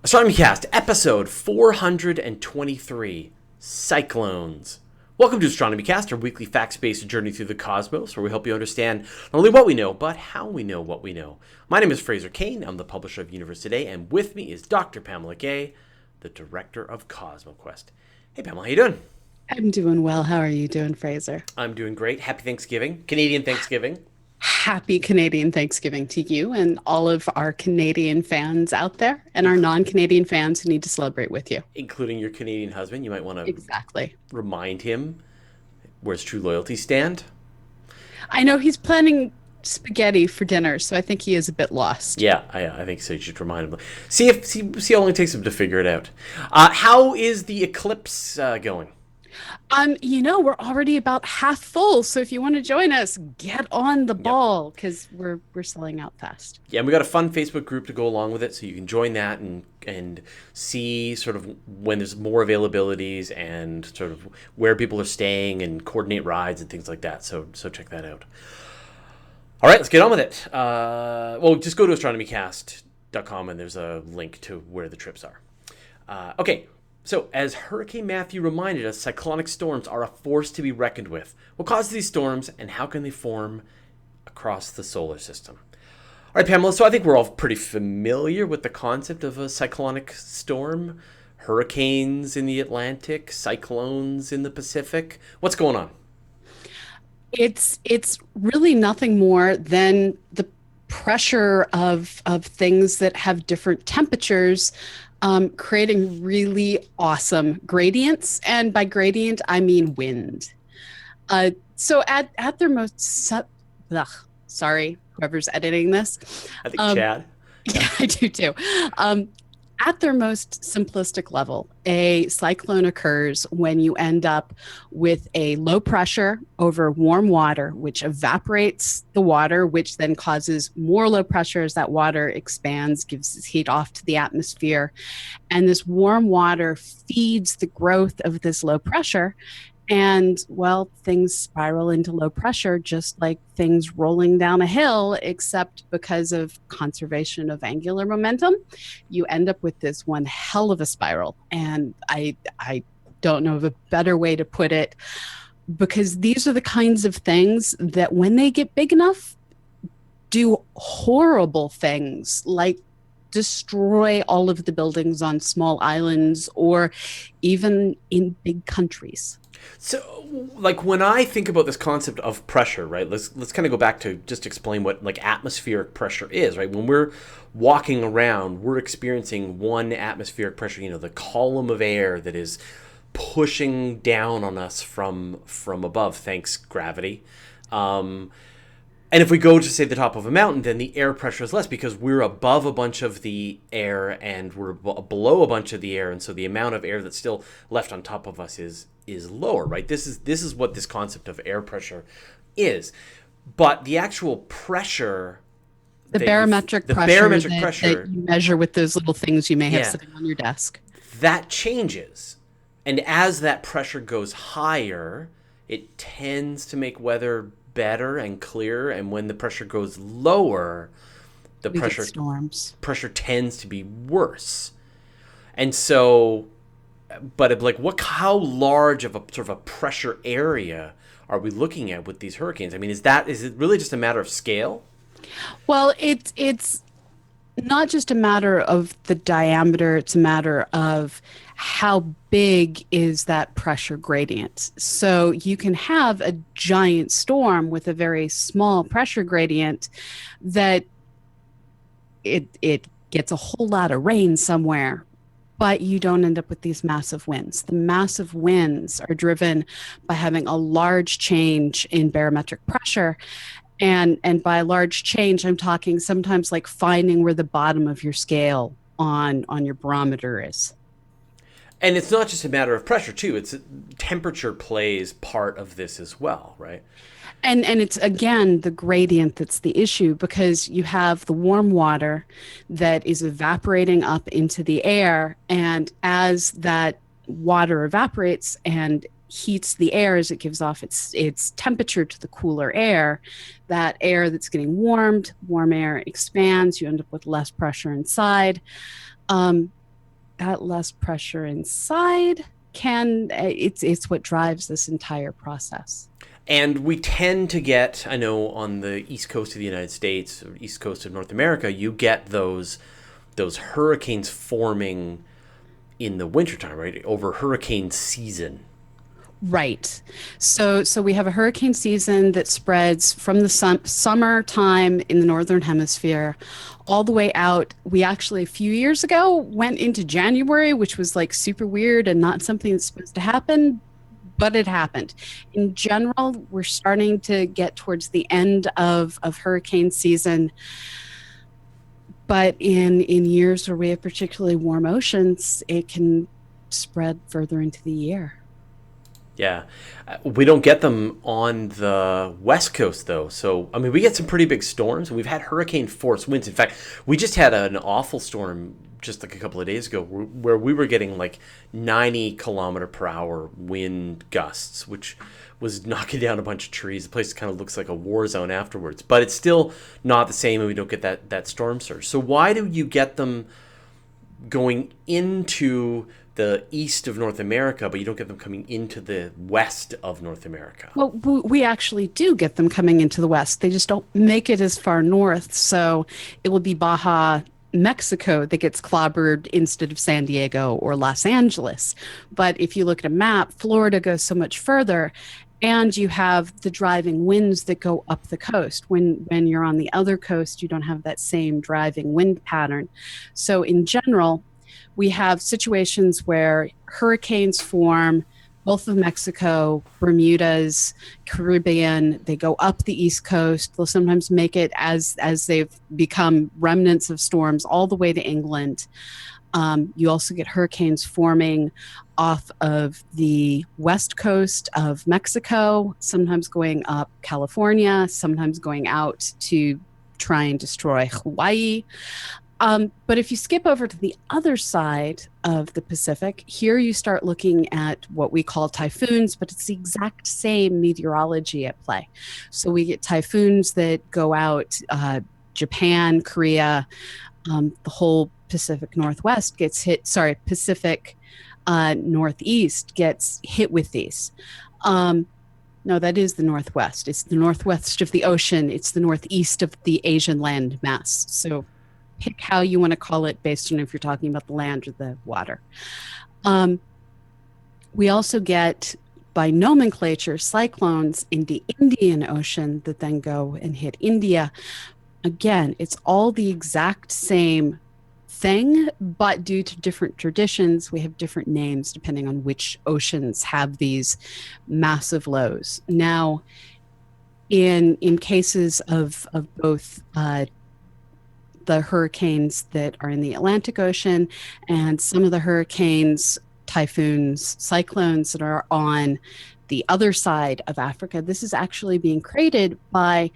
Astronomy Cast, episode 423, Cyclones. Welcome to Astronomy Cast, our weekly facts-based journey through the cosmos, where we help you understand not only what we know, but how we know what we know. My name is Fraser Cain, I'm the publisher of Universe Today, and with me is Dr. Pamela, the director of CosmoQuest. Hey Pamela, how you doing? I'm doing well. How are you doing, Fraser? I'm doing great. Happy Thanksgiving. Canadian Thanksgiving. Happy Canadian Thanksgiving to you and all of our Canadian fans out there and our non-Canadian fans who need to celebrate with you. Including your Canadian husband. You might want to Exactly. remind him where his true loyalty stand. I know he's planning spaghetti for dinner, so I think he is a bit lost. Yeah, I think so. You should remind him. See how long it takes him to figure it out. How is the eclipse going? We're already about half full, so if you want to join us, get on the Yep. ball because we're selling out fast. Yeah, and we got a fun Facebook group to go along with it, so you can join that and see sort of when there's more availabilities and sort of where people are staying and coordinate rides and things like that. So check that out. All right, let's get on with it. Just go to astronomycast.com and there's a link to where the trips are. Okay, so as Hurricane Matthew reminded us, cyclonic storms are a force to be reckoned with. What causes these storms and how can they form across the solar system? All right, Pamela, so I think we're all pretty familiar with the concept of a cyclonic storm. Hurricanes in the Atlantic, cyclones in the Pacific. What's going on? It's really nothing more than the pressure of things that have different temperatures, creating really awesome gradients. And by gradient, I mean wind. So at their most, sorry, whoever's editing this. I think Um, Chad. Yeah. yeah, I do too. Um, at their most simplistic level, a cyclone occurs when you end up with a low pressure over warm water, which evaporates the water, which then causes more low pressure as that water expands, gives heat off to the atmosphere. And this warm water feeds the growth of this low pressure. And well, things spiral into low pressure, just like things rolling down a hill, except because of conservation of angular momentum, you end up with this one hell of a spiral. And I don't know of a better way to put it, because these are the kinds of things that when they get big enough, do horrible things like destroy all of the buildings on small islands or even in big countries. So, like when I think about this concept of pressure, right? Let's kind of go back to just explain what like atmospheric pressure is, right? When we're walking around, we're experiencing one atmospheric pressure, the column of air that is pushing down on us from above, thanks gravity. And if we go to, say, the top of a mountain, then the air pressure is less because we're above a bunch of the air and we're below a bunch of the air, and so the amount of air that's still left on top of us is lower, right? This is what this concept of air pressure is. But the actual pressure, The that you, barometric the pressure barometric that pressure, you measure with those little things you may have yeah, sitting on your desk. that changes. And as that pressure goes higher, it tends to make weather better and clearer. And when the pressure goes lower, the We get pressure storms. pressure tends to be worse. And so, but like, how large of a sort of a pressure area are we looking at with these hurricanes? I mean, is it really just a matter of scale? Well, it's not just a matter of the diameter, it's a matter of how big is that pressure gradient. So you can have a giant storm with a very small pressure gradient that it gets a whole lot of rain somewhere, but you don't end up with these massive winds. The massive winds are driven by having a large change in barometric pressure. And by large change, I'm talking sometimes like finding where the bottom of your scale on your barometer is. And it's not just a matter of pressure too. It's temperature plays part of this as well, right? And it's again the gradient that's the issue, because you have the warm water that is evaporating up into the air, and as that water evaporates and heats the air as it gives off its temperature to the cooler air, that air that's getting warmed, warm air expands, you end up with less pressure inside. that less pressure inside it's what drives this entire process. And we tend to get, I know on the east coast of the United States, or east coast of North America, you get those hurricanes forming in the wintertime, right? Over hurricane season. Right. So we have a hurricane season that spreads from the summertime in the northern hemisphere all the way out. We actually a few years ago went into January, which was like super weird and not something that's supposed to happen, but it happened. In general, we're starting to get towards the end of hurricane season. But in years where we have particularly warm oceans, it can spread further into the year. Yeah. We don't get them on the West Coast, though. So, I mean, we get some pretty big storms, and we've had hurricane force winds. In fact, we just had an awful storm just like a couple of days ago where we were getting like 90 km/h wind gusts, which was knocking down a bunch of trees. The place kind of looks like a war zone afterwards, but it's still not the same, and we don't get that storm surge. So, why do you get them going into the east of North America, but you don't get them coming into the west of North America? Well, we actually do get them coming into the west. They just don't make it as far north. So it will be Baja, Mexico that gets clobbered instead of San Diego or Los Angeles. But if you look at a map, Florida goes so much further. And you have the driving winds that go up the coast. When you're on the other coast, you don't have that same driving wind pattern. So in general, we have situations where hurricanes form, both of Mexico, Bermudas, Caribbean. They go up the East Coast. They'll sometimes make it as they've become remnants of storms all the way to England. You also get hurricanes forming off of the west coast of Mexico, sometimes going up California, sometimes going out to try and destroy Hawaii. But if you skip over to the other side of the Pacific, here you start looking at what we call typhoons, but it's the exact same meteorology at play. So we get typhoons that go out, Japan, Korea, the whole Pacific Northwest gets hit, sorry, Pacific Northeast gets hit with these. No, that is the Northwest. It's the northwest of the ocean. It's the northeast of the Asian land mass. So pick how you want to call it based on if you're talking about the land or the water. We also get, by nomenclature, cyclones in the Indian Ocean that then go and hit India. Again, it's all the exact same thing, but due to different traditions, we have different names depending on which oceans have these massive lows. Now, in cases of both the hurricanes that are in the Atlantic Ocean and some of the hurricanes, typhoons, cyclones that are on the other side of Africa, this is actually being created by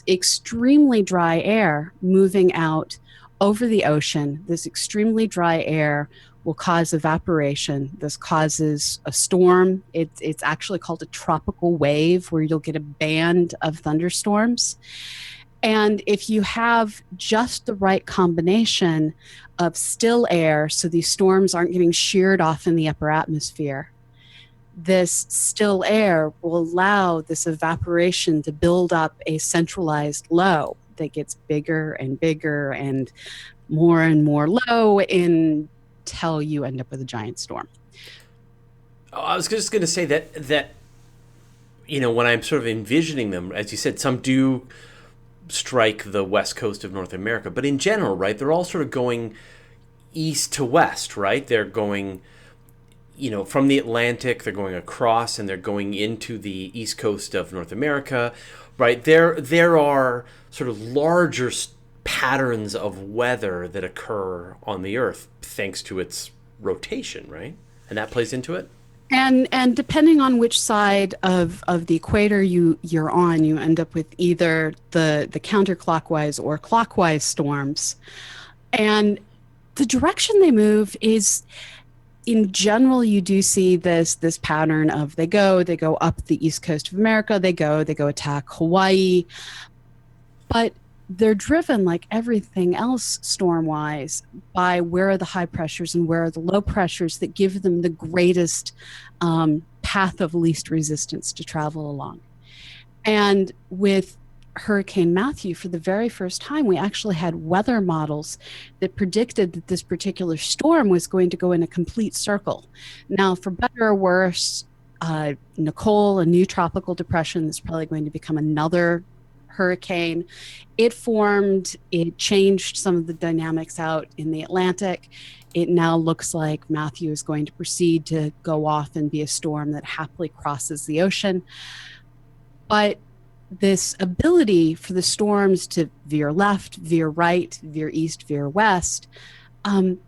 extremely dry air moving out over the ocean. This extremely dry air will cause evaporation. This causes a storm. It's actually called a tropical wave, where you'll get a band of thunderstorms. And if you have just the right combination of still air, so these storms aren't getting sheared off in the upper atmosphere, this still air will allow this evaporation to build up a centralized low that gets bigger and bigger and more low until you end up with a giant storm. Oh, I was just going to say that when I'm sort of envisioning them, as you said, some do strike the west coast of North America, but in general, right, they're all sort of going east to west, right? They're going, from the Atlantic, they're going across and they're going into the east coast of North America, right? There are sort of larger patterns of weather that occur on the Earth thanks to its rotation, right? And that plays into it. And depending on which side of the equator you're on, you end up with either the counterclockwise or clockwise storms. And the direction they move is, in general, you do see this pattern of they go up the east coast of America, they go attack Hawaii. But they're driven like everything else storm wise by where are the high pressures and where are the low pressures that give them the greatest path of least resistance to travel along. And with Hurricane Matthew, for the very first time, we actually had weather models that predicted that this particular storm was going to go in a complete circle. Now, for better or worse, Nicole, a new tropical depression that's probably going to become another hurricane, it formed, it changed some of the dynamics out in the Atlantic. It now looks like Matthew is going to proceed to go off and be a storm that happily crosses the ocean. But this ability for the storms to veer left, veer right, veer east, veer west, um,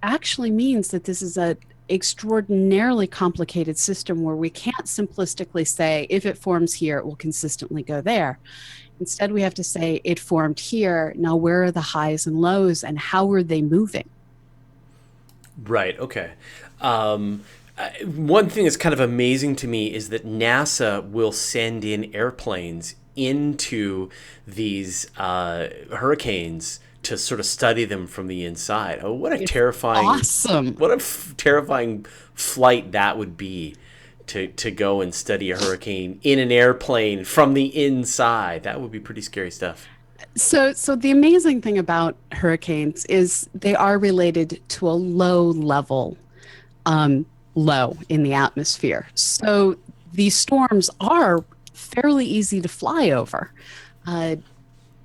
actually means that this is a extraordinarily complicated system where we can't simplistically say if it forms here, it will consistently go there. Instead, we have to say it formed here. Now, where are the highs and lows, and how are they moving? Right. Okay. One thing that's kind of amazing to me is that NASA will send in airplanes into these hurricanes to sort of study them from the inside. Oh, what a It's terrifying, awesome. terrifying flight that would be to go and study a hurricane in an airplane from the inside. That would be pretty scary stuff. So the amazing thing about hurricanes is they are related to a low level, um, low in the atmosphere. So these storms are fairly easy to fly over. Uh,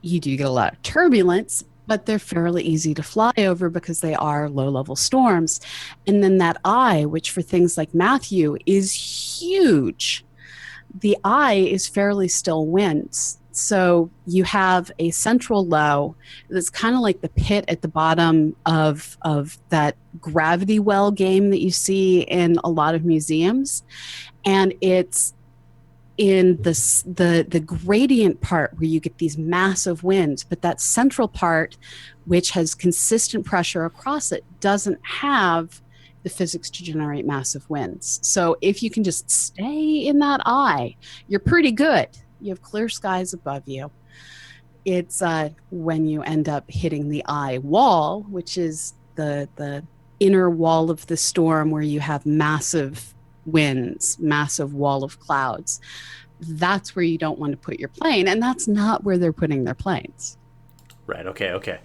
you do get a lot of turbulence, but they're fairly easy to fly over because they are low level storms. And then that eye, which for things like Matthew is huge, the eye is fairly still winds. So you have a central low that's kind of like the pit at the bottom of that gravity well game that you see in a lot of museums. And it's in the gradient part where you get these massive winds, but that central part, which has consistent pressure across it, doesn't have the physics to generate massive winds. So if you can just stay in that eye, you're pretty good. You have clear skies above you. It's when you end up hitting the eye wall, which is the inner wall of the storm where you have massive winds, massive wall of clouds. That's where you don't want to put your plane, and that's not where they're putting their planes. Right. Okay. Okay.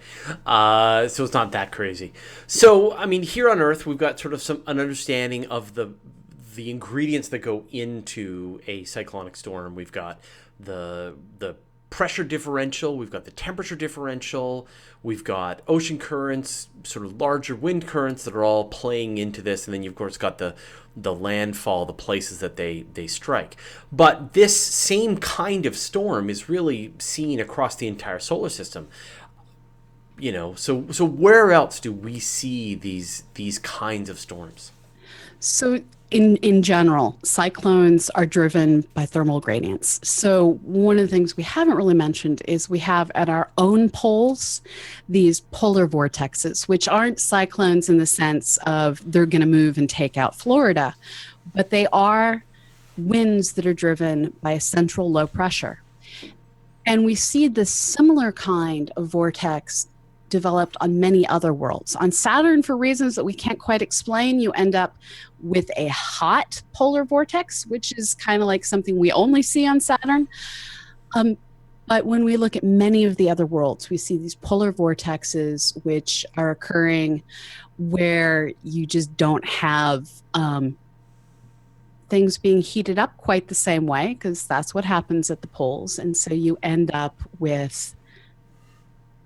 So it's not that crazy. So I mean, here on Earth, we've got sort of an understanding of the ingredients that go into a cyclonic storm. We've got the pressure differential. We've got the temperature differential. We've got ocean currents, sort of larger wind currents that are all playing into this, and then you've of course got the landfall, the places that they strike. But this same kind of storm is really seen across the entire solar system. So where else do we see these kinds of storms? So in general, cyclones are driven by thermal gradients. So one of the things we haven't really mentioned is we have at our own poles these polar vortexes, which aren't cyclones in the sense of they're going to move and take out Florida, but they are winds that are driven by a central low pressure. And we see this similar kind of vortex developed on many other worlds. On Saturn, for reasons that we can't quite explain, you end up with a hot polar vortex, which is kind of like something we only see on Saturn. Um, but when we look at many of the other worlds, we see these polar vortexes, which are occurring where you just don't have things being heated up quite the same way, because that's what happens at the poles. And so you end up with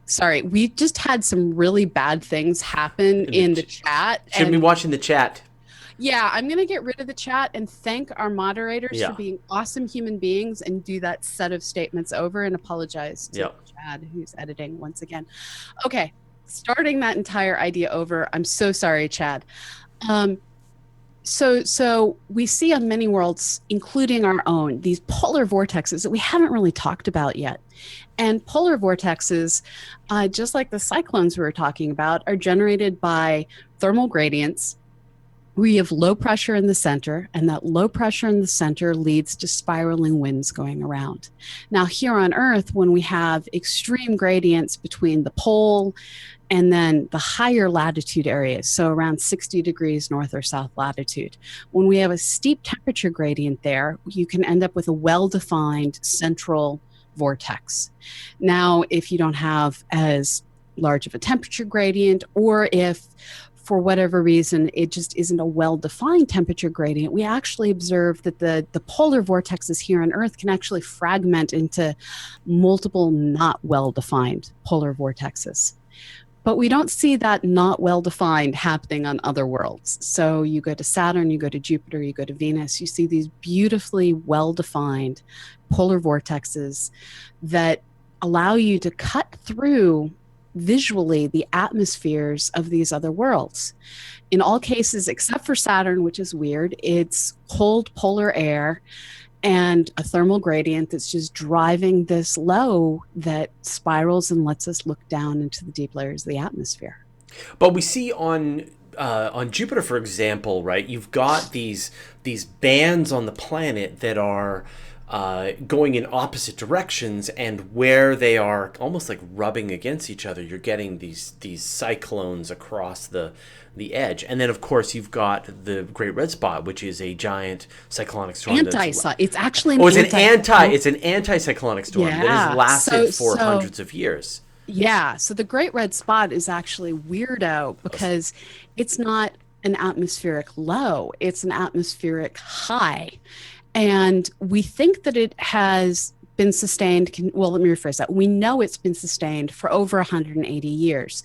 sorry, we just had some really bad things happen in the chat. Shouldn't be watching the chat. Yeah, I'm going to get rid of the chat and thank our moderators Yeah. for being awesome human beings and do that set of statements over and apologize to Yep. Chad, who's editing once again. Okay, starting that entire idea over. I'm so sorry, Chad. So we see on many worlds, including our own, these polar vortexes that we haven't really talked about yet. And polar vortexes, just like the cyclones we were talking about, are generated by thermal gradients We have low pressure in the center, and that low pressure in the center leads to spiraling winds going around. Now, here on Earth, when we have extreme gradients between the pole and then the higher latitude areas, so around 60 degrees north or south latitude, when we have a steep temperature gradient there, you can end up with a well-defined central vortex. Now, if you don't have as large of a temperature gradient, or if for whatever reason it just isn't a well-defined temperature gradient, we actually observe that the polar vortexes here on Earth can actually fragment into multiple not well-defined polar vortexes. But we don't see that not well-defined happening on other worlds. So you go to Saturn, you go to Jupiter, you go to Venus, you see these beautifully well-defined polar vortexes that allow you to cut through visually the atmospheres of these other worlds. In all cases, except for Saturn, which is weird, it's cold polar air and a thermal gradient that's just driving this low that spirals and lets us look down into the deep layers of the atmosphere. But we see on Jupiter, for example, right? You've got these bands on the planet that are going in opposite directions, and where they are almost like rubbing against each other, you're getting these cyclones across the edge. And then, of course, you've got the Great Red Spot, which is a giant cyclonic storm. It's actually it's an anti-cyclonic storm that has lasted for hundreds of years. Yeah, so the Great Red Spot is actually weirdo because it's not an atmospheric low, it's an atmospheric high. And we think that it has been sustained. Well, let me rephrase that. We know it's been sustained for over 180 years.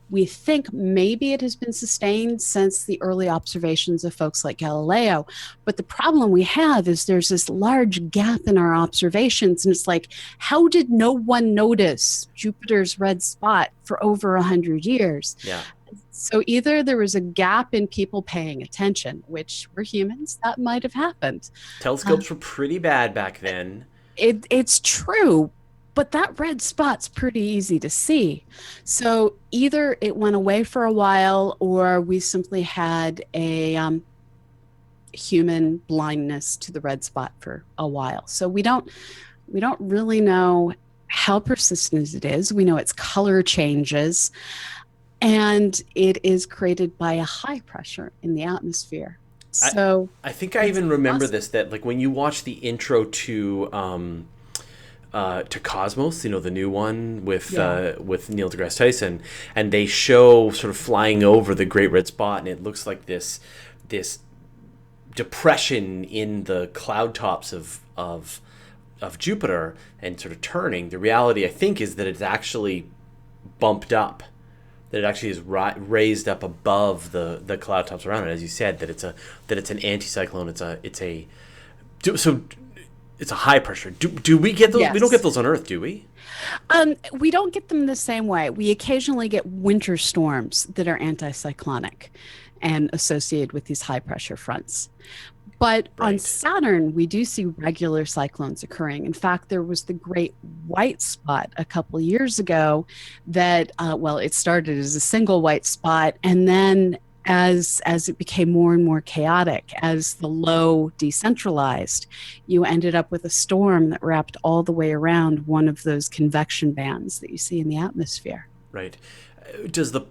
We think maybe it has been sustained since the early observations of folks like Galileo. But the problem we have is there's this large gap in our observations. And it's like, how did no one notice Jupiter's red spot for over 100 years? Yeah. So either there was a gap in people paying attention, which we're humans, that might have happened. Telescopes were pretty bad back then. It's true, but that red spot's pretty easy to see. So either it went away for a while, or we simply had a human blindness to the red spot for a while. So we don't really know how persistent it is. We know its color changes. And it is created by a high pressure in the atmosphere. So I think I even remember this, that like when you watch the intro to Cosmos, you know, the new one with Neil deGrasse Tyson, and they show sort of flying over the Great Red Spot, and it looks like this depression in the cloud tops of Jupiter and sort of turning. The reality, I think, is that it's actually bumped up. That it actually is raised up above the cloud tops around it, as you said. That it's an anticyclone. It's a high pressure. Do we get those? Yes. We don't get those on Earth, do we? We don't get them the same way. We occasionally get winter storms that are anticyclonic and associated with these high pressure fronts. But on Saturn, we do see regular cyclones occurring. In fact, there was the Great White Spot a couple of years ago that, it started as a single white spot. And then as it became more and more chaotic, as the low decentralized, you ended up with a storm that wrapped all the way around one of those convection bands that you see in the atmosphere. Right. Does the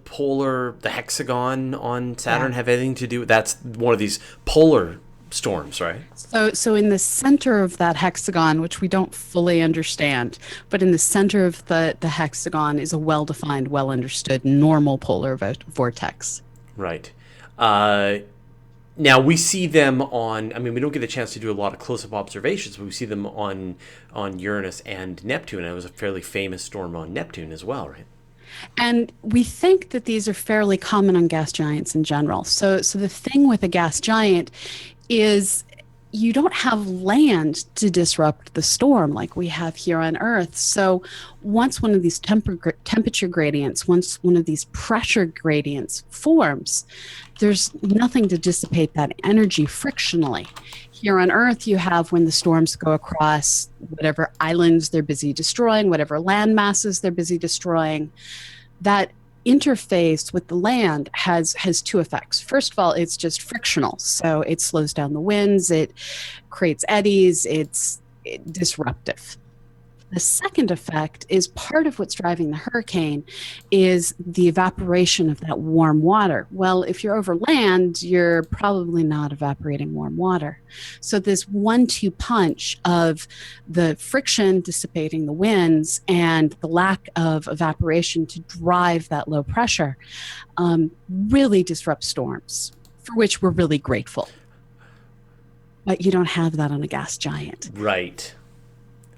hexagon on Saturn have anything to do with that's one of these polar storms, right? So in the center of that hexagon, which we don't fully understand, but in the center of the hexagon is a well-defined, well-understood normal polar vortex. Right. Now we see them on, we don't get a chance to do a lot of close-up observations, but we see them on Uranus and Neptune. And it was a fairly famous storm on Neptune as well, right? And we think that these are fairly common on gas giants in general. So the thing with a gas giant is you don't have land to disrupt the storm like we have here on Earth. So once one of these temperature gradients, once one of these pressure gradients forms, there's nothing to dissipate that energy frictionally. Here on Earth, you have when the storms go across whatever islands they're busy destroying, whatever land masses they're busy destroying, that interface with the land has two effects. First of all, it's just frictional, so it slows down the winds, it creates eddies, it's disruptive. The second effect is part of what's driving the hurricane is the evaporation of that warm water. Well, if you're over land, you're probably not evaporating warm water. So this 1-2 punch of the friction dissipating the winds and the lack of evaporation to drive that low pressure really disrupts storms, for which we're really grateful. But you don't have that on a gas giant. Right.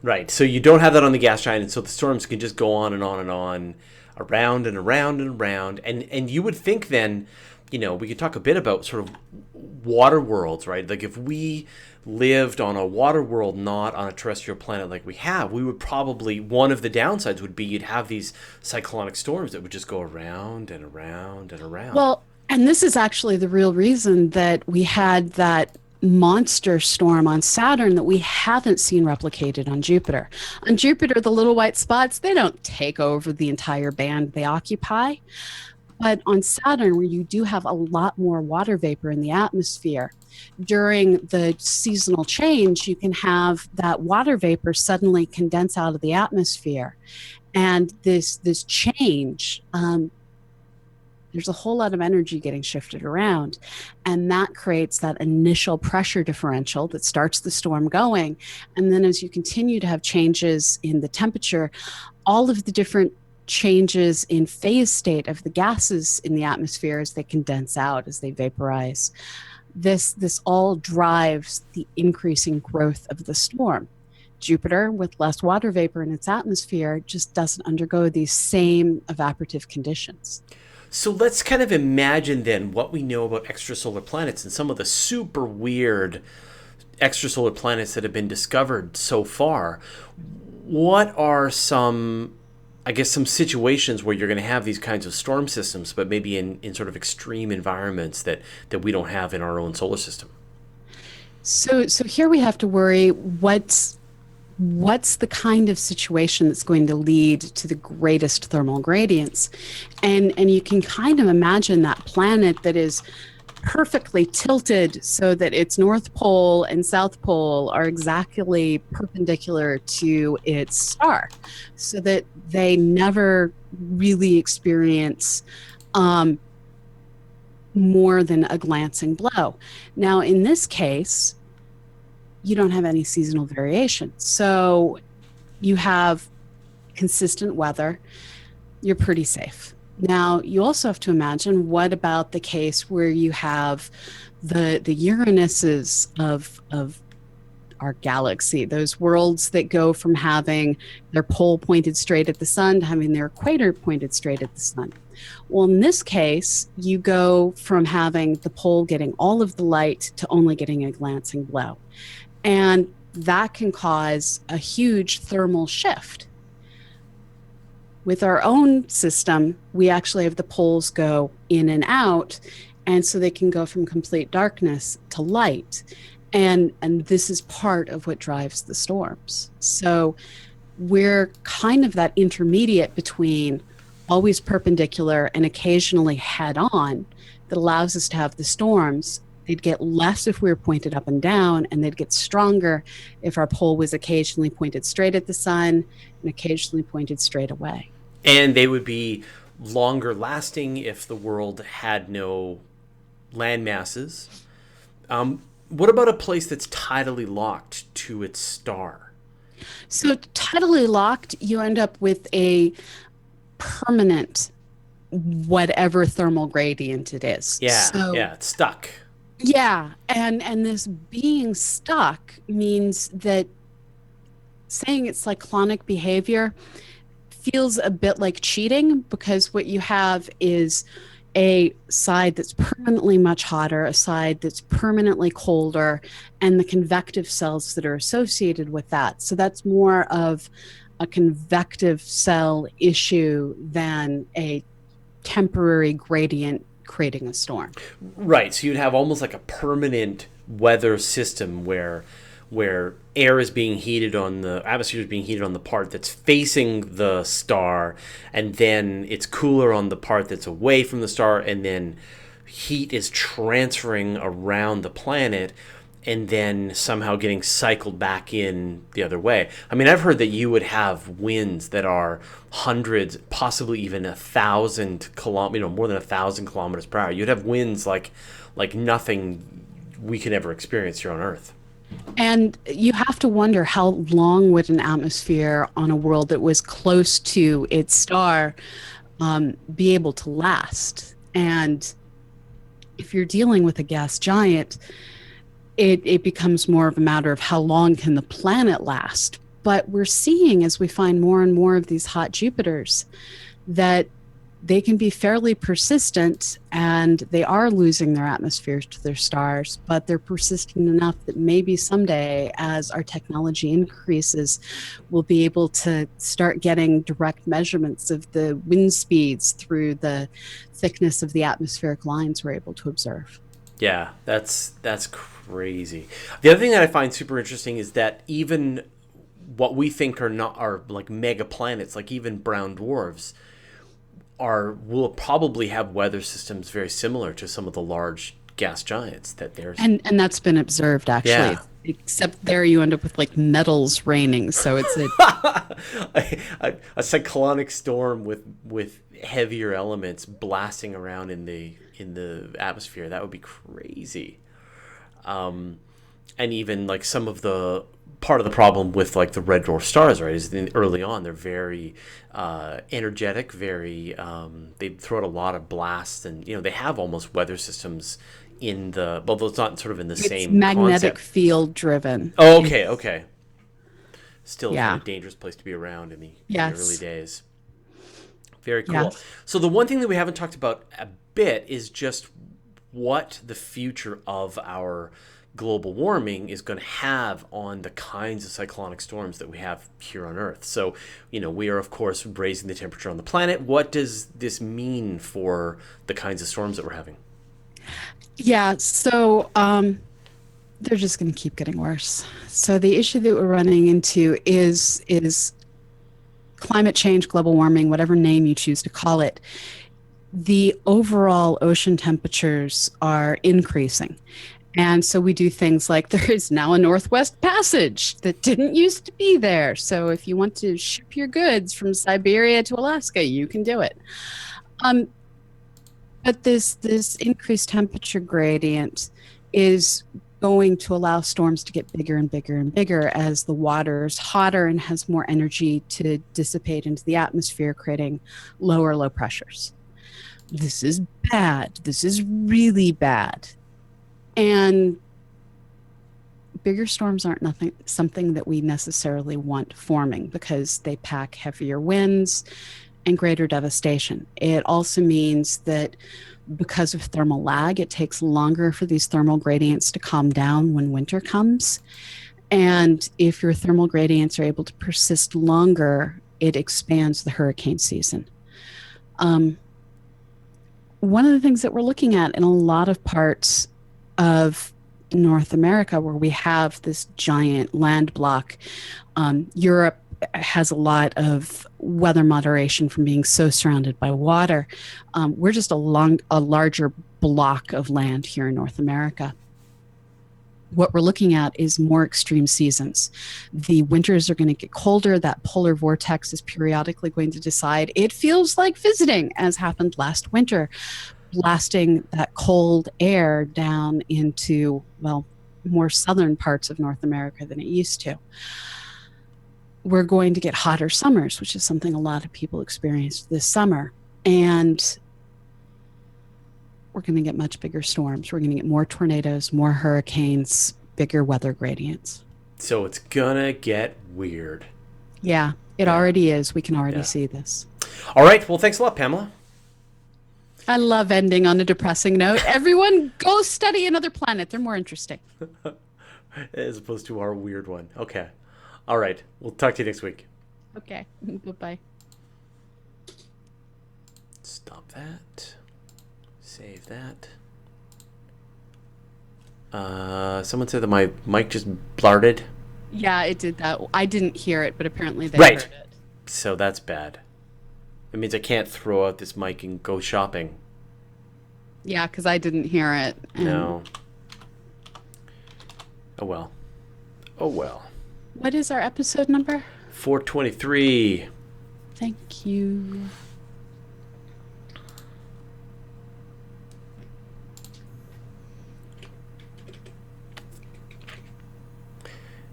Right. So you don't have that on the gas giant, and so the storms can just go on and on and on, around and around and around. And you would think then, we could talk a bit about sort of water worlds, right? Like if we lived on a water world, not on a terrestrial planet like we have, we would probably, one of the downsides would be you'd have these cyclonic storms that would just go around and around and around. Well, and this is actually the real reason that we had that monster storm on Saturn that we haven't seen replicated on Jupiter. On Jupiter, the little white spots, they don't take over the entire band they occupy. But on Saturn, where you do have a lot more water vapor in the atmosphere, during the seasonal change, you can have that water vapor suddenly condense out of the atmosphere. And this change, there's a whole lot of energy getting shifted around, and that creates that initial pressure differential that starts the storm going. And then as you continue to have changes in the temperature, all of the different changes in phase state of the gases in the atmosphere as they condense out, as they vaporize, this all drives the increasing growth of the storm. Jupiter, with less water vapor in its atmosphere, just doesn't undergo these same evaporative conditions. So let's kind of imagine then what we know about extrasolar planets and some of the super weird extrasolar planets that have been discovered so far. What are some situations where you're going to have these kinds of storm systems, but maybe in sort of extreme environments that we don't have in our own solar system? So here we have to worry what's the kind of situation that's going to lead to the greatest thermal gradients. And you can kind of imagine that planet that is perfectly tilted so that its North Pole and South Pole are exactly perpendicular to its star, so that they never really experience more than a glancing blow. Now, in this case, you don't have any seasonal variation. So you have consistent weather, you're pretty safe. Now, you also have to imagine, what about the case where you have the Uranuses of our galaxy, those worlds that go from having their pole pointed straight at the sun to having their equator pointed straight at the sun? Well, in this case, you go from having the pole getting all of the light to only getting a glancing blow. And that can cause a huge thermal shift. With our own system, we actually have the poles go in and out, and so they can go from complete darkness to light. And this is part of what drives the storms. So we're kind of that intermediate between always perpendicular and occasionally head on that allows us to have the storms. They'd get less if we were pointed up and down, and they'd get stronger if our pole was occasionally pointed straight at the sun and occasionally pointed straight away. And they would be longer lasting if the world had no land masses. What about a place that's tidally locked to its star? So tidally locked, you end up with a permanent whatever thermal gradient it is. Yeah, it's stuck. Yeah, and this being stuck means that saying it's cyclonic behavior feels a bit like cheating, because what you have is a side that's permanently much hotter, a side that's permanently colder, and the convective cells that are associated with that. So that's more of a convective cell issue than a temporary gradient creating a storm. Right. So you'd have almost like a permanent weather system where where air is being heated on the atmosphere is being heated on the part that's facing the star, and then it's cooler on the part that's away from the star, and then heat is transferring around the planet and then somehow getting cycled back in the other way. I mean, I've heard that you would have winds that are hundreds, possibly even 1,000 more than 1,000 kilometers per hour. You'd have winds like nothing we could ever experience here on Earth. And you have to wonder how long would an atmosphere on a world that was close to its star be able to last? And if you're dealing with a gas giant, it becomes more of a matter of how long can the planet last. But we're seeing, as we find more and more of these hot Jupiters, that they can be fairly persistent, and they are losing their atmospheres to their stars, but they're persistent enough that maybe someday, as our technology increases, we'll be able to start getting direct measurements of the wind speeds through the thickness of the atmospheric lines we're able to observe. Yeah, that's crazy. The other thing that I find super interesting is that even what we think are like mega planets, like even brown dwarfs, will probably have weather systems very similar to some of the large gas giants that there's. And that's been observed, actually. Yeah. Except there you end up with like metals raining, so it's a cyclonic storm with heavier elements blasting around in the atmosphere. That would be crazy. And even like some of the part of the problem with like the red dwarf stars, right, is early on they're very energetic, very they throw out a lot of blasts, and they have almost weather systems in the, well, it's not sort of in the same magnetic concept. field driven. Oh, okay. Still Yeah. kind of dangerous place to be around in the Yes. early days. Very cool. Yes. So the one thing that we haven't talked about a bit is just what the future of our global warming is going to have on the kinds of cyclonic storms that we have here on Earth. So, we are, of course, raising the temperature on the planet. What does this mean for the kinds of storms that we're having? Yeah, so they're just going to keep getting worse. So the issue that we're running into is climate change, global warming, whatever name you choose to call it. The overall ocean temperatures are increasing. And so we do things like there is now a Northwest Passage that didn't used to be there. So if you want to ship your goods from Siberia to Alaska, you can do it. But this increased temperature gradient is going to allow storms to get bigger and bigger and bigger as the water is hotter and has more energy to dissipate into the atmosphere, creating lower low pressures. This is bad. This is really bad. And bigger storms aren't something that we necessarily want forming because they pack heavier winds and greater devastation. It also means that because of thermal lag, it takes longer for these thermal gradients to calm down when winter comes. And if your thermal gradients are able to persist longer, it expands the hurricane season. One of the things that we're looking at in a lot of parts of North America where we have this giant land block, Europe has a lot of weather moderation from being so surrounded by water. We're just a larger block of land here in North America. What we're looking at is more extreme seasons. The winters are going to get colder. That polar vortex is periodically going to decide it feels like visiting, as happened last winter, blasting that cold air down into, well, more southern parts of North America than it used to. We're going to get hotter summers, which is something a lot of people experienced this summer. And we're going to get much bigger storms. We're going to get more tornadoes, more hurricanes, bigger weather gradients. So it's going to get weird. Yeah, it already is. We can already see this. All right. Well, thanks a lot, Pamela. I love ending on a depressing note. Everyone go study another planet. They're more interesting. As opposed to our weird one. Okay. All right. We'll talk to you next week. Okay. Bye-bye. Stop that. Save that. Someone said that my mic just blarted. Yeah, it did that. I didn't hear it, but apparently they heard Right. it. So that's bad. It means I can't throw out this mic and go shopping. Yeah, because I didn't hear it. And No. Oh well. Oh well. what is our episode number? 423. Thank you.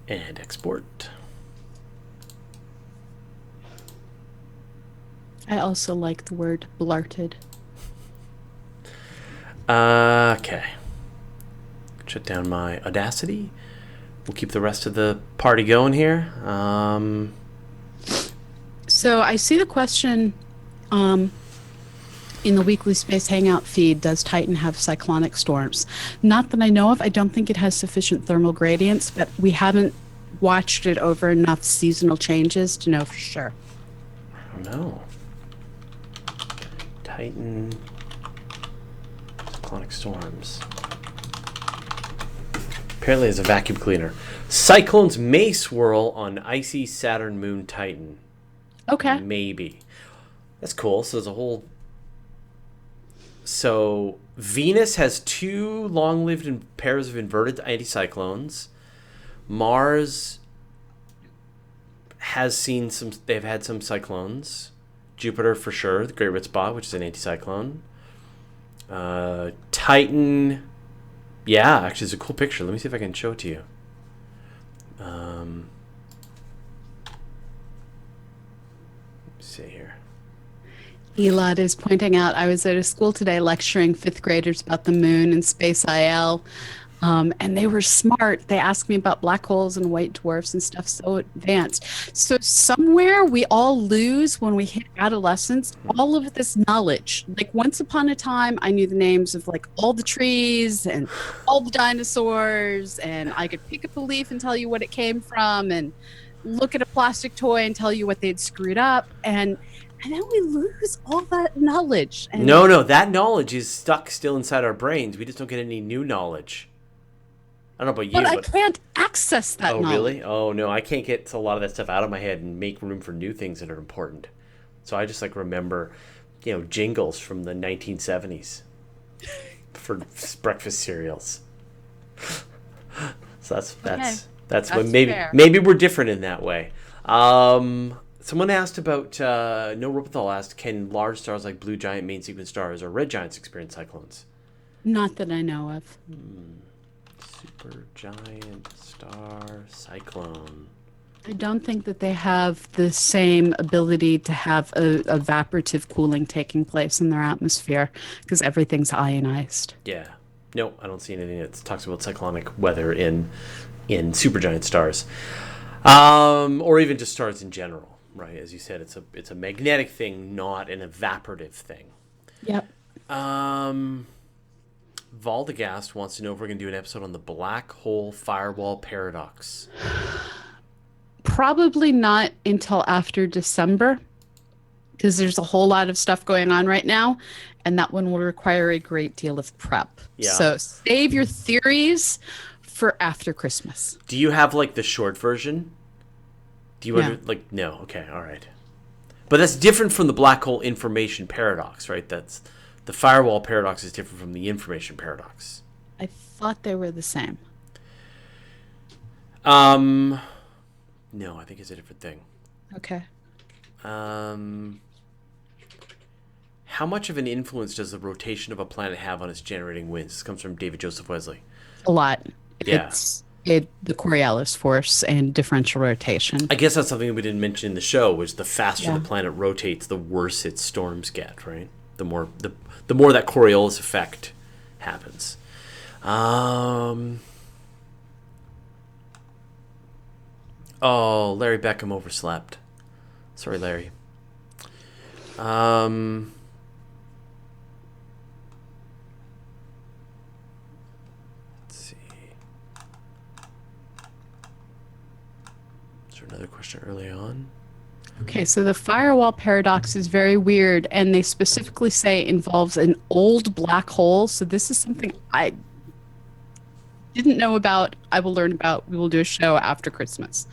And export. I also like the word blarted. Okay. Shut down my Audacity. We'll keep the rest of the party going here. So I see the question um, in the weekly Space Hangout feed, does Titan have cyclonic storms? Not that I know of. I don't think it has sufficient thermal gradients, but we haven't watched it over enough seasonal changes to know for sure. I don't know. Titan cyclonic storms. Apparently, it's a vacuum cleaner. Cyclones may swirl on icy Saturn moon Titan. Okay. Maybe. That's cool. So there's a whole. So Venus has two long-lived pairs of inverted anticyclones. Mars has seen some. They've had some cyclones. Jupiter for sure, the Great Red Spot, which is an anticyclone. Titan. Yeah, actually, it's a cool picture. Let me see if I can show it to you. Let's see here. Elad is pointing out I was at a school today lecturing fifth graders about the moon and space IL. And they were smart. They asked me about black holes and white dwarfs and stuff so advanced. So somewhere we all lose when we hit adolescence, all of this knowledge. Like once upon a time, I knew the names of like all the trees and all the dinosaurs, and I could pick up a leaf and tell you what it came from, and look at a plastic toy and tell you what they'd screwed up. And then we lose all that knowledge. And No, that knowledge is stuck still inside our brains. We just don't get any new knowledge. I don't know about you, but I but can't access that oh knowledge. really? Oh no, I can't get a lot of that stuff out of my head and make room for new things that are important. So I just like remember, jingles from the 1970s for breakfast cereals. So that's Okay. that's That's when maybe fair. maybe we're different in that way. Someone asked about No Robothal asked, can large stars like blue giant main sequence stars or red giants experience cyclones? Not that I know of. Super giant star cyclone. I don't think that they have the same ability to have evaporative cooling taking place in their atmosphere because everything's ionized. Yeah. No, I don't see anything that talks about cyclonic weather in supergiant stars, or even just stars in general. Right, as you said, it's a magnetic thing, not an evaporative thing. Yep. Valdegast wants to know if we're going to do an episode on the black hole firewall paradox. Probably not until after December because there's a whole lot of stuff going on right now, and that one will require a great deal of prep. Yeah. So save your theories for after Christmas. Do you have like the short version? Do you No. no? Okay, all right. But that's different from the black hole information paradox, right? That's the firewall paradox is different from the information paradox. I thought they were the same. No, I think it's a different thing. Okay. How much of an influence does the rotation of a planet have on its generating winds? This comes from David Joseph Wesley. A lot. Yeah. The Coriolis force and differential rotation. I guess that's something we didn't mention in the show, was the faster Yeah. the planet rotates, the worse its storms get, right? The more that Coriolis effect happens. Oh, Larry Beckham overslept. Sorry, Larry. Let's see. Is there another question early on? Okay, so the firewall paradox is very weird, and they specifically say involves an old black hole. So this is something didn't know about, I will learn about. We will do a show after Christmas.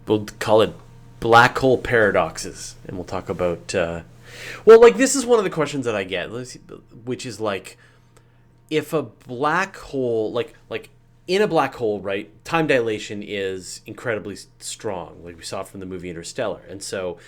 We'll call it black hole paradoxes, and we'll talk about. Well, like this is one of the questions that I get, which is like, if a black hole, like in a black hole, right? Time dilation is incredibly strong, like we saw from the movie Interstellar, and so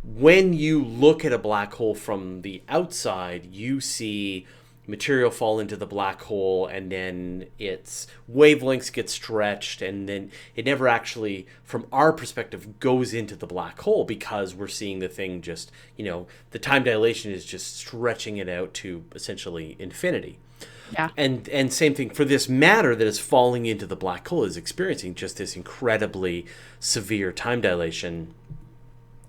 when you look at a black hole from the outside, you see material fall into the black hole, and then its wavelengths get stretched, and then it never actually, from our perspective, goes into the black hole because we're seeing the thing just, the time dilation is just stretching it out to essentially infinity. Yeah. And same thing for this matter that is falling into the black hole is experiencing just this incredibly severe time dilation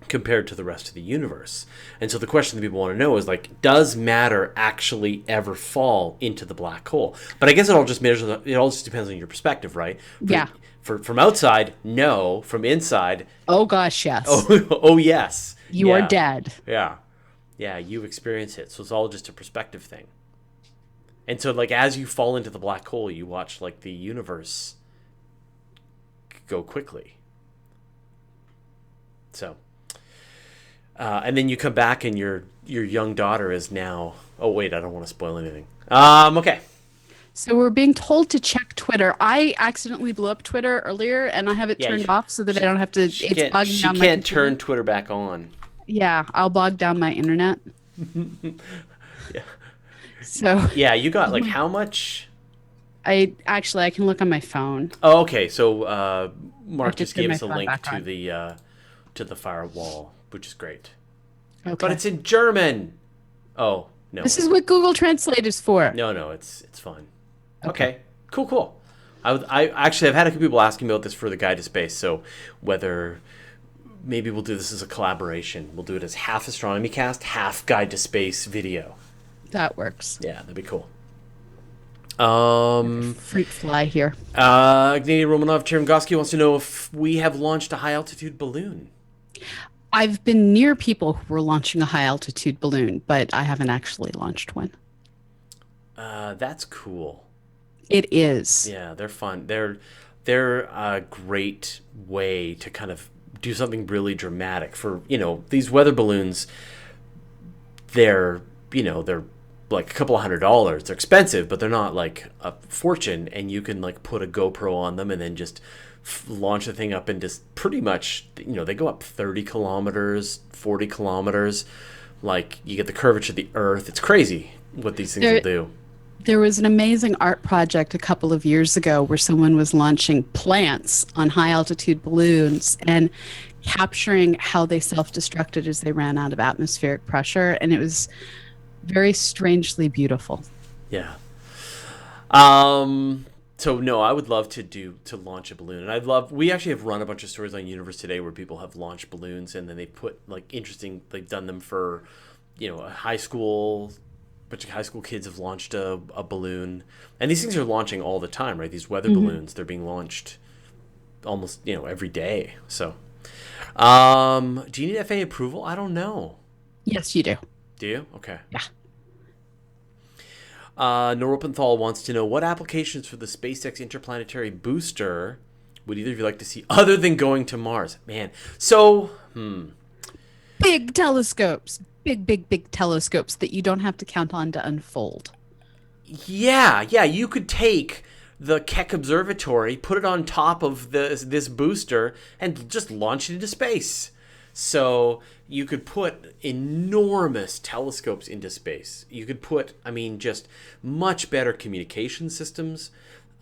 compared to the rest of the universe. And so the question that people want to know is like, does matter actually ever fall into the black hole? But I guess it all just depends on your perspective, right? Yeah. From outside, no. From inside, Oh gosh, yes. oh yes. You are dead. Yeah. Yeah, you experience it. So it's all just a perspective thing. And so like as you fall into the black hole, you watch like the universe go quickly. So and then you come back and your young daughter is now. Oh wait, I don't want to spoil anything. Okay. So we're being told to check Twitter. I accidentally blew up Twitter earlier, and I have it turned off so that I don't have to. It's bogging down my She can't turn Twitter back on. Yeah, I'll bog down my internet. Yeah. So yeah, you got like how much? I can look on my phone. Oh, okay. So Mark just gave us a link to the firewall, which is great. Okay. But it's in German. Oh no. This is what Google Translate is for. No, it's fine. Okay. Cool. I actually I've had a few people asking me about this for the Guide to Space. So whether maybe we'll do this as a collaboration. We'll do it as half Astronomy Cast, half Guide to Space video. That works. Yeah, that'd be cool. Fruit fly here. Ignatiy Romanov Cherengosky wants to know if we have launched a high altitude balloon. I've been near people who were launching a high altitude balloon, but I haven't actually launched one. That's cool. It is. Yeah, they're fun. They're a great way to kind of do something really dramatic for, these weather balloons. They're like a couple of $100s. They're expensive, but they're not like a fortune. And you can like put a GoPro on them and then just launch the thing up and just pretty much, they go up 30 kilometers, 40 kilometers. Like you get the curvature of the Earth. It's crazy what these things will do. There was an amazing art project a couple of years ago where someone was launching plants on high altitude balloons and capturing how they self-destructed as they ran out of atmospheric pressure. And it was very strangely beautiful. Yeah. So no, I would love to launch a balloon. And we actually have run a bunch of stories on Universe Today where people have launched balloons and then they put they've done them for, a high school. A bunch of high school kids have launched a balloon, and these things are launching all the time, right? These weather balloons, they're being launched almost, every day. So, do you need FAA approval? I don't know. Yes, you do. Do you? Okay. Yeah. Noropenthal wants to know what applications for the SpaceX interplanetary booster would either of you like to see other than going to Mars? Man, so big telescopes. Big telescopes that you don't have to count on to unfold. Yeah, you could take the Keck Observatory, put it on top of this booster, and just launch it into space. So you could put enormous telescopes into space. You could put, just much better communication systems.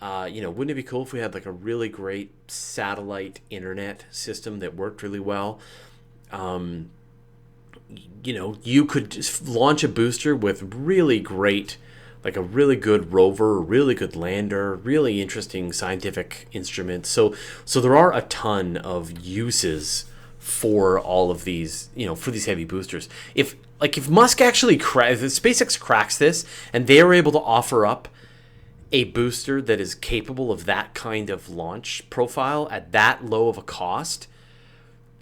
Wouldn't it be cool if we had like a really great satellite internet system that worked really well? You could just launch a booster with really great, like a really good rover, a really good lander, really interesting scientific instruments. So there are a ton of uses for all of these, for these heavy boosters. If Musk actually if SpaceX cracks this and they are able to offer up a booster that is capable of that kind of launch profile at that low of a cost,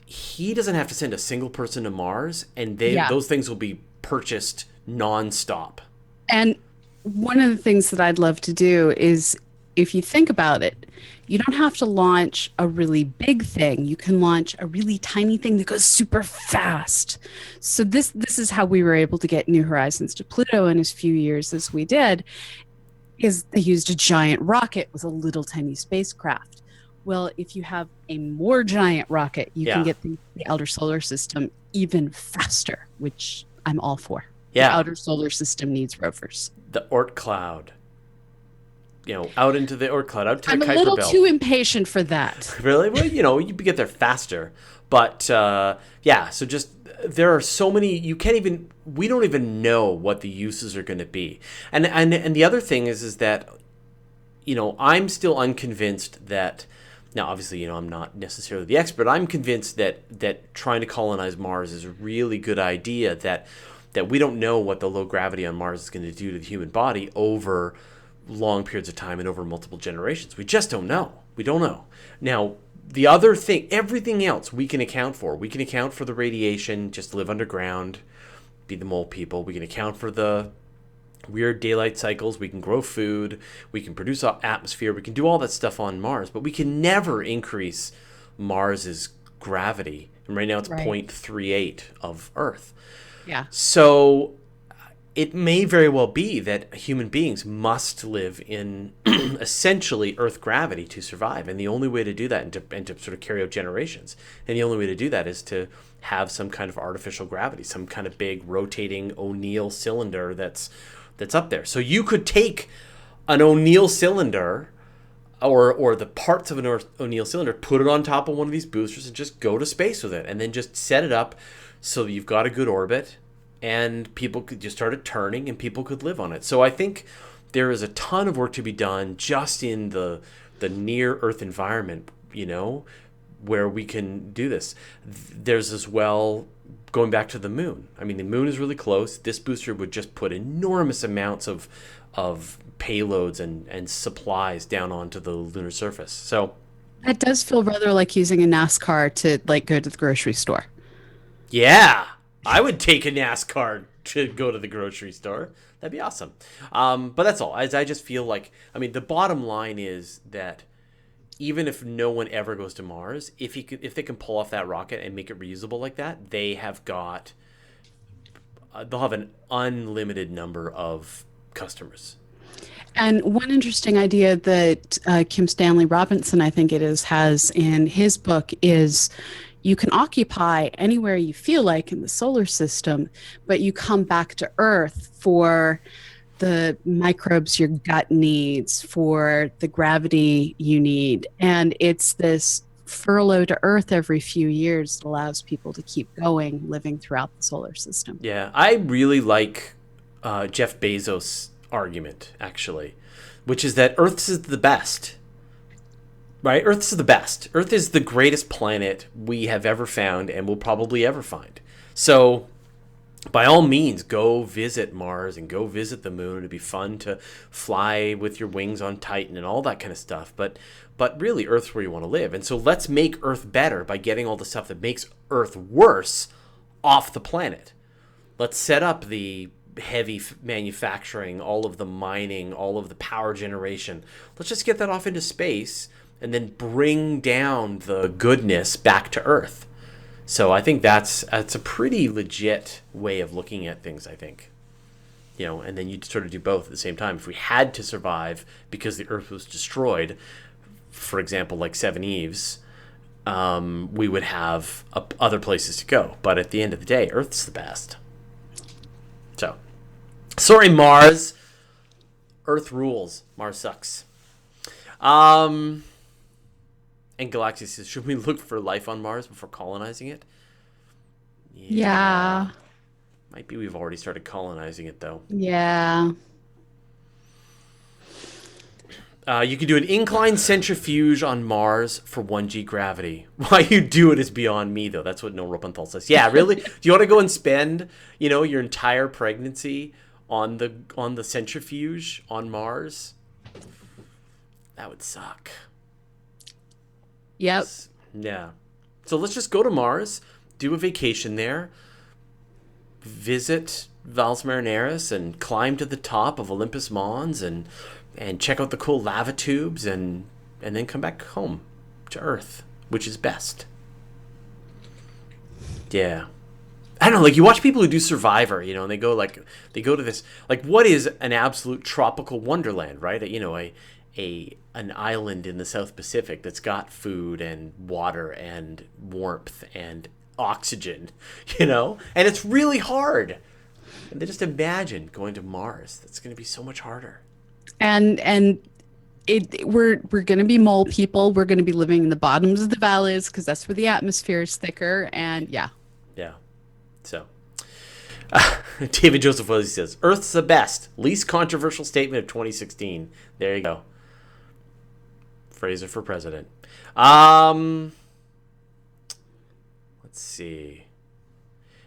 he doesn't have to send a single person to Mars, and those things will be purchased nonstop. And one of the things that I'd love to do is if you think about it, you don't have to launch a really big thing. You can launch a really tiny thing that goes super fast. So this is how we were able to get New Horizons to Pluto in as few years as we did, is they used a giant rocket with a little tiny spacecraft. Well, if you have a more giant rocket, you can Yeah. get the outer solar system even faster, which I'm all for. The Yeah. outer solar system needs rovers. The Oort cloud. Out into the Oort cloud, out to the I'm a Kuiper little belt. too impatient for that. Really? Well, you get there faster. But yeah, so just there are so many we don't even know what the uses are going to be. And the other thing is that I'm still unconvinced that now obviously, I'm not necessarily the expert. I'm convinced that trying to colonize Mars is a really good idea, that we don't know what the low gravity on Mars is going to do to the human body over long periods of time and over multiple generations. We just don't know. We don't know. Now, the other thing, everything else we can account for. We can account for the radiation, just live underground, be the mole people. We can account for the weird daylight cycles. We can grow food. We can produce atmosphere. We can do all that stuff on Mars, but we can never increase Mars's gravity. And right now it's Right. 0.38 of Earth. Yeah. So it may very well be that human beings must live in essentially Earth gravity to survive. And the only way to do that and to sort of carry out generations, and the only way to do that is to have some kind of artificial gravity, some kind of big rotating O'Neill cylinder that's up there. So you could take an O'Neill cylinder or the parts of an O'Neill cylinder, put it on top of one of these boosters and just go to space with it, and then just set it up so you've got a good orbit and people could just start it turning and people could live on it. So I think there is a ton of work to be done just in the near Earth environment, where we can do this. There's as well going back to the moon. I mean, the moon is really close. This booster would just put enormous amounts of payloads and supplies down onto the lunar surface. So That does feel rather like using a NASCAR to like go to the grocery store. yeah, I would take a NASCAR to go to the grocery store. That'd be awesome. But that's all. I just feel like, the bottom line is that even if no one ever goes to Mars, if they can pull off that rocket and make it reusable like that, they'll have an unlimited number of customers. And one interesting idea that Kim Stanley Robinson, I think it is, has in his book is you can occupy anywhere you feel like in the solar system, but you come back to Earth for the microbes your gut needs, for the gravity you need. And it's this furlough to Earth every few years that allows people to keep going, living throughout the solar system. Yeah, I really like Jeff Bezos' argument, actually, which is that Earth is the best. Right? Earth is the best. Earth is the greatest planet we have ever found and will probably ever find. So, by all means, go visit Mars and go visit the moon. It'd be fun to fly with your wings on Titan and all that kind of stuff. But really, Earth's where you want to live. And so let's make Earth better by getting all the stuff that makes Earth worse off the planet. Let's set up the heavy manufacturing, all of the mining, all of the power generation. Let's just get that off into space and then bring down the goodness back to Earth. So I think that's a pretty legit way of looking at things, I think. And then you'd sort of do both at the same time. If we had to survive because the Earth was destroyed, for example, like Seven Eves, we would have other places to go. But at the end of the day, Earth's the best. So, sorry, Mars. Earth rules. Mars sucks. And Galaxy says, should we look for life on Mars before colonizing it? Yeah. Might be we've already started colonizing it, though. Yeah. You can do an incline centrifuge on Mars for 1G gravity. Why you do it is beyond me, though. That's what Noel Ropenthal says. Yeah, really? Do you want to go and spend, your entire pregnancy on the centrifuge on Mars? That would suck. Yep. Yeah. So let's just go to Mars, do a vacation there, visit Valles Marineris and climb to the top of Olympus Mons and check out the cool lava tubes and then come back home to Earth, which is best. Yeah. I don't know, like you watch people who do Survivor, and they go to this, like, what is an absolute tropical wonderland, right? An island in the South Pacific that's got food and water and warmth and oxygen, and it's really hard. And then just imagine going to Mars. That's going to be so much harder. And we're going to be mole people. We're going to be living in the bottoms of the valleys because that's where the atmosphere is thicker. And yeah. Yeah. So, David Joseph Wellesley says, Earth's the best. Least controversial statement of 2016. There you go. Fraser for president. Let's see.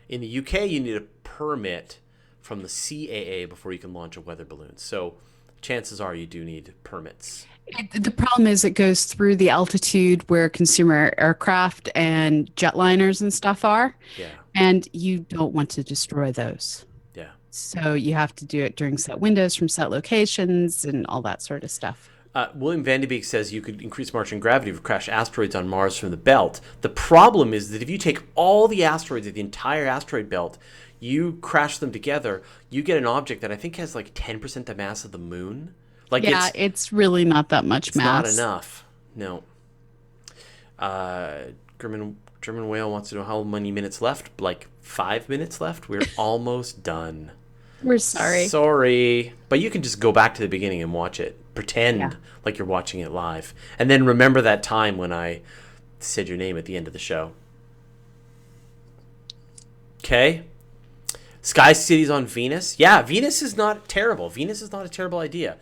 In the UK, you need a permit from the CAA before you can launch a weather balloon. So chances are you do need permits. The problem is it goes through the altitude where consumer aircraft and jetliners and stuff are. Yeah. And you don't want to destroy those. Yeah. So you have to do it during set windows from set locations and all that sort of stuff. William Vandebeek says you could increase Martian gravity to crash asteroids on Mars from the belt. The problem is that if you take all the asteroids of the entire asteroid belt, you crash them together, you get an object that I think has like 10% the mass of the moon. Like, yeah, it's really not that much mass. It's not enough. No. German Whale wants to know how many minutes left. Like 5 minutes left. We're almost done. We're sorry. Sorry. But you can just go back to the beginning and watch it. Pretend like you're watching it live. And then remember that time when I said your name at the end of the show. Okay. Sky cities on Venus. Yeah, Venus is not terrible. Venus is not a terrible idea.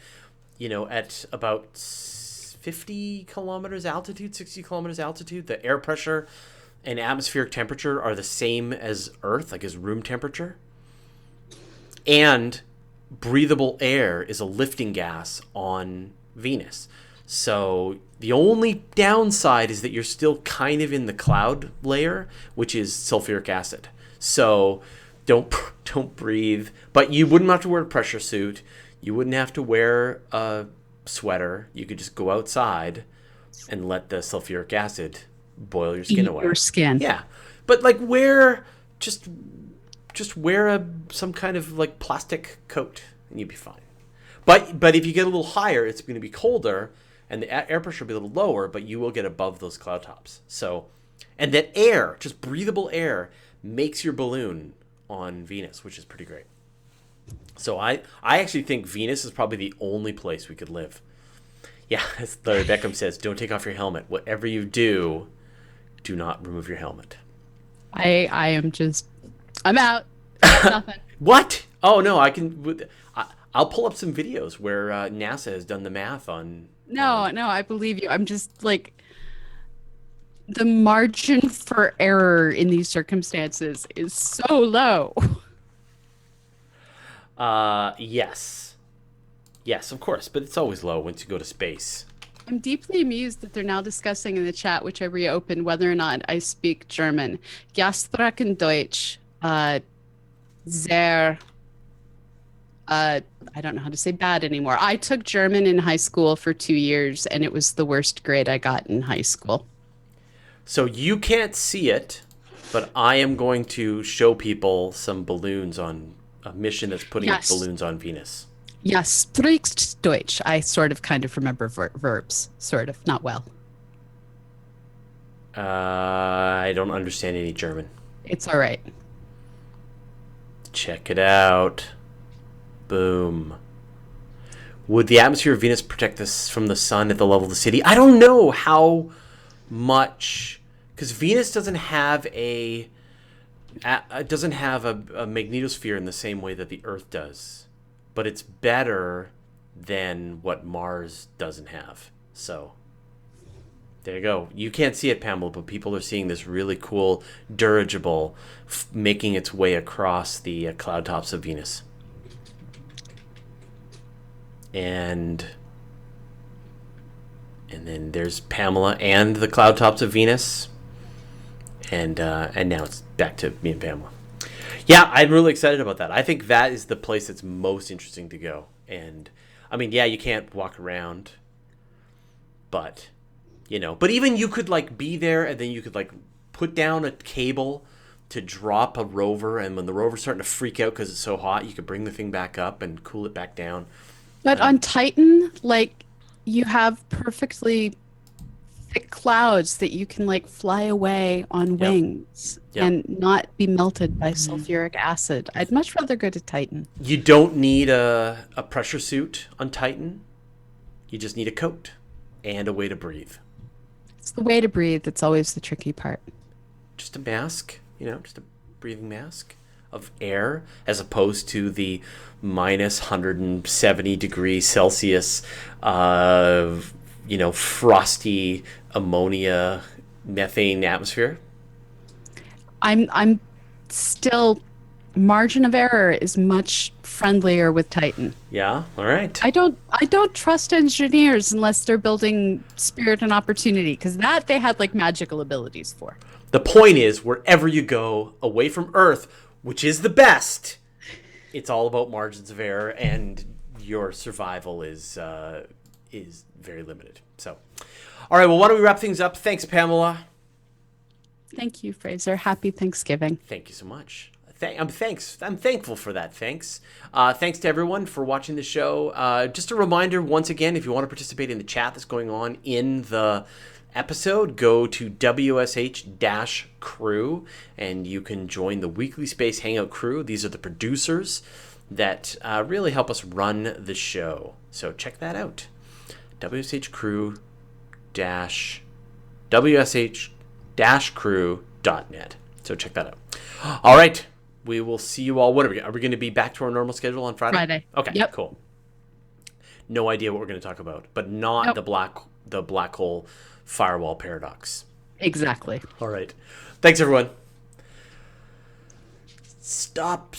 At about 50 kilometers altitude, 60 kilometers altitude, the air pressure and atmospheric temperature are the same as Earth, like as room temperature. And breathable air is a lifting gas on Venus. So the only downside is that you're still kind of in the cloud layer, which is sulfuric acid. So don't breathe. But you wouldn't have to wear a pressure suit. You wouldn't have to wear a sweater. You could just go outside and let the sulfuric acid boil your skin away. Your skin. Yeah. But like just wear some kind of like plastic coat and you'd be fine. But if you get a little higher, it's going to be colder and the air pressure will be a little lower, but you will get above those cloud tops. So, and that air, just breathable air, makes your balloon on Venus, which is pretty great. So I actually think Venus is probably the only place we could live. Yeah, as Larry Beckham says, don't take off your helmet. Whatever you do, do not remove your helmet. I'm out. Nothing. What? Oh, no, I'll pull up some videos where NASA has done the math on... No, I believe you. I'm just like... The margin for error in these circumstances is so low. Yes. Yes, of course, but it's always low once you go to space. I'm deeply amused that they're now discussing in the chat, which I reopened, whether or not I speak German. Ja, sprechen Deutsch. Sehr... I don't know how to say bad anymore. I took German in high school for 2 years, and it was the worst grade I got in high school. So you can't see it, but I am going to show people some balloons on a mission that's putting balloons on Venus. Yes, sprichst Deutsch. I sort of kind of remember verbs, sort of, not well. I don't understand any German. It's all right. Check it out. Boom. Would the atmosphere of Venus protect us from the sun at the level of the city? I don't know how much, because Venus doesn't have a magnetosphere in the same way that the Earth does, but it's better than what Mars doesn't have. So there you go. You can't see it, Pamela, but people are seeing this really cool dirigible making its way across the cloud tops of Venus. And then there's Pamela and the cloud tops of Venus. And now it's back to me and Pamela. Yeah, I'm really excited about that. I think that is the place that's most interesting to go. And I mean, yeah, you can't walk around, but but even you could like be there, and then you could like put down a cable to drop a rover, and when the rover's starting to freak out because it's so hot, you could bring the thing back up and cool it back down. But Um, on Titan, like you have perfectly thick clouds that you can like fly away on yep, wings yep. and not be melted by sulfuric acid. I'd much rather go to Titan. You don't need a pressure suit on Titan. You just need a coat and a way to breathe. It's the way to breathe that's always the tricky part. Just a mask, just a breathing mask of air, as opposed to the minus 170 degrees Celsius, frosty ammonia methane atmosphere. I'm still margin of error is much friendlier with Titan. Yeah, all right. I don't trust engineers unless they're building spirit and opportunity because that they had like magical abilities for. The point is, wherever you go away from Earth, which is the best, it's all about margins of error, and your survival is very limited. So, all right. Well, why don't we wrap things up? Thanks, Pamela. Thank you, Fraser. Happy Thanksgiving. Thank you so much. I'm thankful for that. Thanks. Thanks to everyone for watching the show. Just a reminder, once again, if you want to participate in the chat that's going on in the episode, go to WSH-crew and you can join the Weekly Space Hangout crew. These are the producers that really help us run the show. So check that out. WSH crew dash WSH-crew.net. So check that out. All right. We will see you all. What are we going to be back to our normal schedule on Friday? Friday. Okay, Yep. cool. No idea what we're going to talk about, but not Nope. the black hole firewall paradox. Exactly. All right. Thanks, everyone. Stop